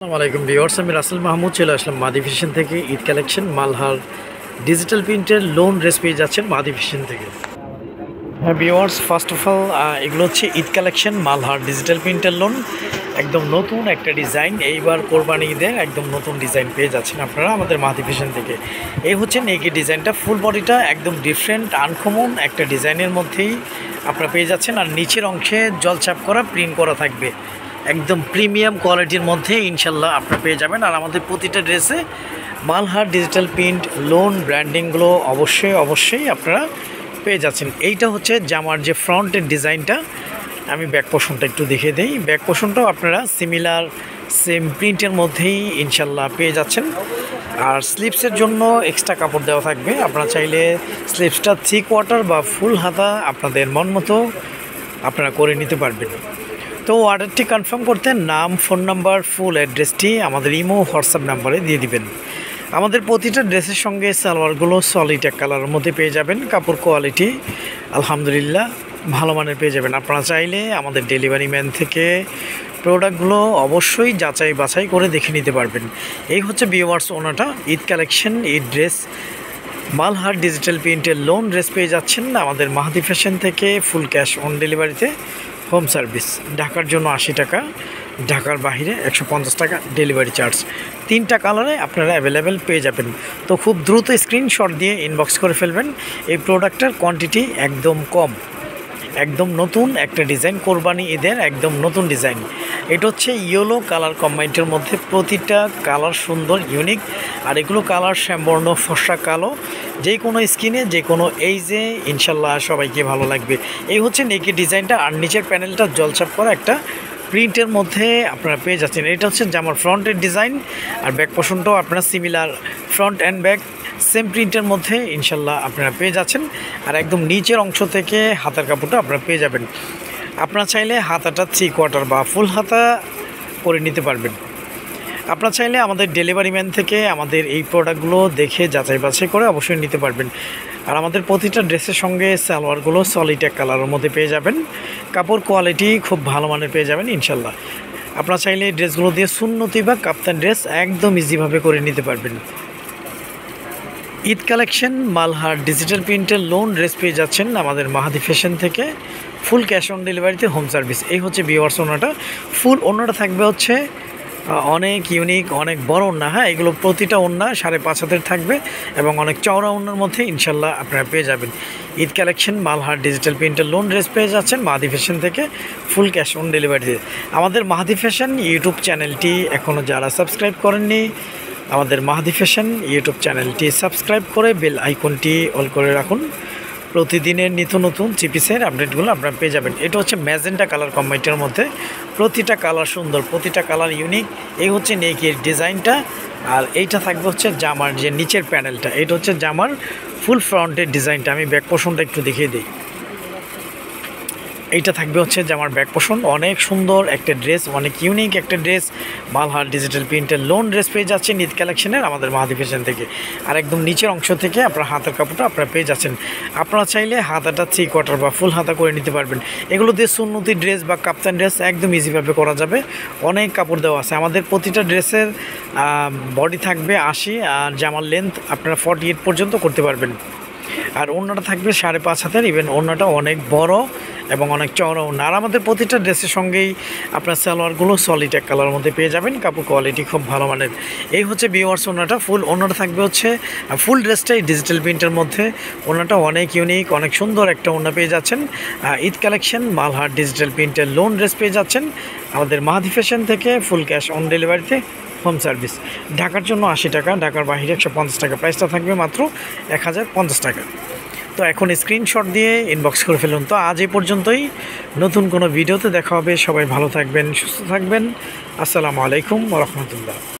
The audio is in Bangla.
আসসালামু আলাইকুম ভিউয়ার্স, আমি রাসেল মাহমুদ চলে আসলাম মাদি ফ্যাশন থেকে। ঈদ কালেকশন মালহার ডিজিটাল প্রিন্টের লোন ড্রেস পেয়ে যাচ্ছেন মাদি ফ্যাশন থেকে। হ্যাঁ ভিউয়ার্স, ফার্স্ট অফ অল এগুলো হচ্ছে ঈদ কালেকশন মালহার ডিজিটাল প্রিন্টের লোন, একদম নতুন একটা ডিজাইন। এইবার কোরবানি ঈদের একদম নতুন ডিজাইন পেয়ে যাচ্ছেন আপনারা আমাদের মাদি ফ্যাশন থেকে। এই হচ্ছে নেকি ডিজাইনটা, ফুল বডিটা একদম ডিফারেন্ট আনকমন একটা ডিজাইনের মধ্যেই আপনারা পেয়ে যাচ্ছেন। আর নিচের অংশে জলছাপ করা প্রিন্ট করা থাকবে, একদম প্রিমিয়াম কোয়ালিটির মধ্যে ইনশাল্লাহ আপনারা পেয়ে যাবেন। আর আমাদের প্রতিটা ড্রেসে মালহার ডিজিটাল প্রিন্ট লোন ব্র্যান্ডিংগুলো অবশ্যই আপনারা পেয়ে যাচ্ছেন। এইটা হচ্ছে জামার যে ফ্রন্টের ডিজাইনটা, আমি ব্যাক পোর্শনটা একটু দেখিয়ে দিই। ব্যাক পোর্শনটাও আপনারা সিমিলার সেম প্রিন্টের মধ্যেই ইনশাল্লাহ পেয়ে যাচ্ছেন। আর স্লিপসের জন্য এক্সট্রা কাপড় দেওয়া থাকবে, আপনারা চাইলে স্লিপসটা 3/4 বা ফুল হাতা আপনাদের মন মতো আপনারা করে নিতে পারবেন। তো অর্ডারটি কনফার্ম করতে নাম, ফোন নাম্বার, ফুল অ্যাড্রেসটি আমাদের ইমো হোয়াটসঅ্যাপ নাম্বারে দিয়ে দিবেন। আমাদের প্রতিটা ড্রেসের সঙ্গে সালোয়ারগুলো সলিড এক কালারের মধ্যে পেয়ে যাবেন। কাপড় কোয়ালিটি আলহামদুলিল্লাহ ভালো মানের পেয়ে যাবেন। আপনারা চাইলে আমাদের ডেলিভারি ম্যান থেকে প্রোডাক্টগুলো অবশ্যই যাচাই বাছাই করে দেখে নিতে পারবেন। এই হচ্ছে ভিউয়ার্স ওনাটা Eid collection, Eid dress Malhar digital প্রিন্টের লোন ড্রেস পেয়ে যাচ্ছেন আমাদের মাহাদি ফ্যাশন থেকে। ফুল ক্যাশ অন ডেলিভারিতে, হোম সার্ভিস। ঢাকার জন্য 80 টাকা, ঢাকার বাইরে 150 টাকা ডেলিভারি চার্জ। 3টা কালারে আপনারা অ্যাভেলেবেল পেয়ে যাবেন। তো খুব দ্রুত স্ক্রিনশট দিয়ে ইনবক্স করে ফেলবেন। এই প্রোডাক্টের কোয়ান্টিটি একদম কম, একদম নতুন একটা ডিজাইন, কোরবানি ঈদের একদম নতুন ডিজাইন। এটা হচ্ছে ইয়েলো কালার কম্বাইন্ডের মধ্যে, প্রতিটা কালার সুন্দর ইউনিক। আর এগুলো কালার শ্যামবর্ণ, ফর্সা কালো, যে কোনো স্কিনে যে কোনো এইজে ইনশাল্লাহ সবাইকে ভালো লাগবে। এই হচ্ছে নেকি ডিজাইনটা। আর নিচের প্যানেলটা জলছাপ করা একটা প্রিন্টের মধ্যে আপনারা পেয়ে যাচ্ছেন। এটা হচ্ছে জামার ফ্রন্টের ডিজাইন। আর ব্যাক পোর্শনটাও আপনারা similar front and back same প্রিন্টের মধ্যে ইনশাল্লাহ আপনারা পেয়ে যাচ্ছেন। আর একদম নিচের অংশ থেকে হাতার কাপড়টা আপনারা পেয়ে যাবেন। আপনারা চাইলে হাতাটা 3/4 বা ফুল হাতা করে নিতে পারবেন। আপনারা চাইলে আমাদের ডেলিভারি ম্যান থেকে আমাদের এই প্রোডাক্টগুলো দেখে যাচাই বাছাই করে অবশ্যই নিতে পারবেন। আর আমাদের প্রতিটা ড্রেসের সঙ্গে সালোয়ারগুলো সলিড এক কালারের মধ্যে পেয়ে যাবেন। কাপড় কোয়ালিটি খুব ভালো মানের পেয়ে যাবেন ইনশাল্লাহ। আপনারা চাইলে এই ড্রেসগুলো দিয়ে সুন্নতি বা কাপ্তান ড্রেস একদম ইজিভাবে করে নিতে পারবেন। ঈদ কালেকশন মালহার ডিজিটাল প্রিন্টের লোন ড্রেস পেয়ে যাচ্ছেন আমাদের মাহাদি ফ্যাশন থেকে। ফুল ক্যাশ অন ডেলিভারিতে, হোম সার্ভিস। এই হচ্ছে ভিউয়ার্স ওনাটা। ফুল ওনাটা থাকবে হচ্ছে অনেক ইউনিক, অনেক বড় ওন্না। হ্যাঁ, এগুলো প্রতিটা ওন্না 5.5 হাতের থাকবে এবং অনেক চওড়া ওন্নার মধ্যে ইনশাল্লাহ আপনারা পেয়ে যাবেন। ঈদ কালেকশন মালহার ডিজিটাল প্রিন্টের লোন ড্রেস পেয়ে যাচ্ছেন মাহাদি ফ্যাশন থেকে, ফুল ক্যাশ অন ডেলিভারিতে। আমাদের মাহাদি ফ্যাশন ইউটিউব চ্যানেলটি এখনও যারা সাবস্ক্রাইব করেননি, আমাদের মাহাদি ফ্যাশন ইউটিউব চ্যানেলটি সাবস্ক্রাইব করে বেল আইকনটি অল করে রাখুন। প্রতিদিনের নিত্য নতুন চিপিসের আপডেটগুলো আপনারা পেয়ে যাবেন। এটা হচ্ছে ম্যাজেন্টা কালার কম্বাইন্ডের মধ্যে, প্রতিটা কালার সুন্দর, প্রতিটা কালার ইউনিক। এই হচ্ছে নেকের ডিজাইনটা। আর এইটা থাকবে হচ্ছে জামার যে নিচের প্যানেলটা, এটা হচ্ছে জামার ফুল ফ্রন্টের ডিজাইনটা। আমি ব্যাক পোর্শনটা একটু দেখিয়ে দিই। এইটা থাকবে হচ্ছে জামার ব্যাক পোর্শন। অনেক সুন্দর একটা ড্রেস, অনেক ইউনিক একটা ড্রেস। মালহার ডিজিটাল প্রিন্টের লোন ড্রেস পেয়ে যাচ্ছেন ঈদ কালেকশনের আমাদের মাহাদি ফ্যাশন থেকে। আর একদম নিচের অংশ থেকে আপনার হাতের কাপড়টা আপনারা পেয়ে যাচ্ছেন। আপনারা চাইলে হাতাটা 3/4 বা ফুল হাতা করে নিতে পারবেন। এগুলো দিয়ে সুন্নতি ড্রেস বা কাপ্তান ড্রেস একদম ইজিভাবে করা যাবে। অনেক কাপড় দেওয়া আছে। আমাদের প্রতিটা ড্রেসের বডি থাকবে 80, আর জামার লেন্থ আপনারা 48 পর্যন্ত করতে পারবেন। আর ওড়নাটা থাকবে 5.5 হাতের। ইভেন ওড়নাটা অনেক বড় এবং অনেক চওড়া ওড়না। আর আমাদের প্রতিটা ড্রেসের সঙ্গেই আপনার সালোয়ারগুলো সলিড এক কালারের মধ্যে পেয়ে যাবেন। কাপড় কোয়ালিটি খুব ভালো মানের। এই হচ্ছে ভিউয়ার্স ওড়নাটা। ফুল ওড়নাটা থাকবে হচ্ছে ফুল ড্রেসটাই ডিজিটাল প্রিন্টের মধ্যে। ওড়নাটা অনেক ইউনিক, অনেক সুন্দর একটা ওড়না পেয়ে যাচ্ছেন। ঈদ কালেকশন মালহার ডিজিটাল প্রিন্টের লোন ড্রেস পেয়ে যাচ্ছেন আমাদের মাহাদি ফ্যাশন থেকে। ফুল ক্যাশ অন ডেলিভারিতে, হোম সার্ভিস। ঢাকার জন্য 80 টাকা, ঢাকার বাইরে 150 টাকা। প্রাইসটা থাকবে মাত্র 1050 টাকা। তো এখন স্ক্রিনশট দিয়ে ইনবক্স করে ফেলুন। তো আজ এই পর্যন্তই, নতুন কোনো ভিডিওতে দেখা হবে। সবাই ভালো থাকবেন, সুস্থ থাকবেন। আসসালামু আলাইকুম ওয়া রাহমাতুল্লাহ।